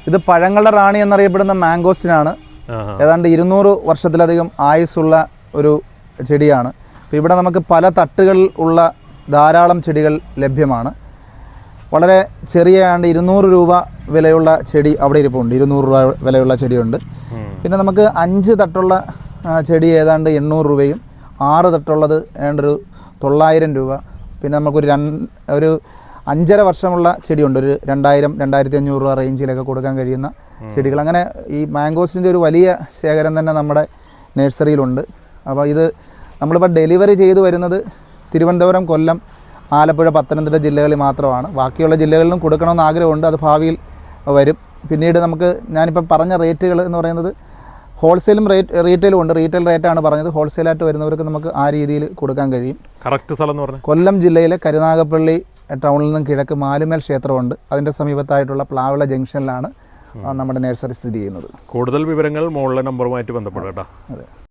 ഇത് പഴങ്ങളുടെ റാണി എന്നറിയപ്പെടുന്ന മാംഗോസ്റ്റിനാണ്. ഏതാണ്ട് 200 വർഷത്തിലധികം ആയുസ്സുള്ള ഒരു ചെടിയാണ്. അപ്പോൾ ഇവിടെ നമുക്ക് പല തട്ടുകളിൽ ഉള്ള ധാരാളം ചെടികൾ ലഭ്യമാണ്. വളരെ ചെറിയ 200 രൂപ വിലയുള്ള ചെടി അവിടെ ഇരിപ്പുണ്ട്. 200 രൂപ വിലയുള്ള ചെടിയുണ്ട്. പിന്നെ നമുക്ക് 5 തട്ടുള്ള ചെടി ഏതാണ്ട് 800 രൂപയും 6 തട്ടുള്ളത് ഏതാണ്ട് ഒരു 900 രൂപ. പിന്നെ നമുക്കൊരു 5.5 വർഷമുള്ള ചെടിയുണ്ട്, ഒരു 2000-2500 രൂപ റേഞ്ചിലൊക്കെ കൊടുക്കാൻ കഴിയുന്ന ചെടികൾ. അങ്ങനെ ഈ മാംഗോസിൻ്റെ ഒരു വലിയ ശേഖരം തന്നെ നമ്മുടെ നഴ്സറിയിലുണ്ട്. അപ്പോൾ ഇത് നമ്മളിപ്പോൾ ഡെലിവറി ചെയ്തു വരുന്നത് തിരുവനന്തപുരം, കൊല്ലം, ആലപ്പുഴ, പത്തനംതിട്ട ജില്ലകളിൽ മാത്രമാണ്. ബാക്കിയുള്ള ജില്ലകളിലും കൊടുക്കണമെന്ന് ആഗ്രഹമുണ്ട്. അത് ഭാവിയിൽ വരും. പിന്നീട് നമുക്ക് ഞാനിപ്പോൾ പറഞ്ഞ റേറ്റുകൾ എന്ന് പറയുന്നത് ഹോൾസെയിലും റീറ്റെയിലും ഉണ്ട്. റീറ്റെയിൽ റേറ്റാണ് പറഞ്ഞത്. ഹോൾസെയിലായിട്ട് വരുന്നവർക്ക് നമുക്ക് ആ രീതിയിൽ കൊടുക്കാൻ കഴിയും. കറക്റ്റ് സ്ഥലം എന്ന് പറഞ്ഞാൽ കൊല്ലം ജില്ലയിലെ കരുനാഗപ്പള്ളി ടൗണിൽ നിന്നും കിഴക്ക് മാലുമേൽ ക്ഷേത്രമുണ്ട്. അതിൻ്റെ സമീപത്തായിട്ടുള്ള പ്ലാവിള ജംഗ്ഷനിലാണ് നമ്മുടെ നഴ്സറി സ്ഥിതി ചെയ്യുന്നത്. കൂടുതൽ വിവരങ്ങൾ മുകളിലെ നമ്പറുമായിട്ട് ബന്ധപ്പെടാം. അതെ.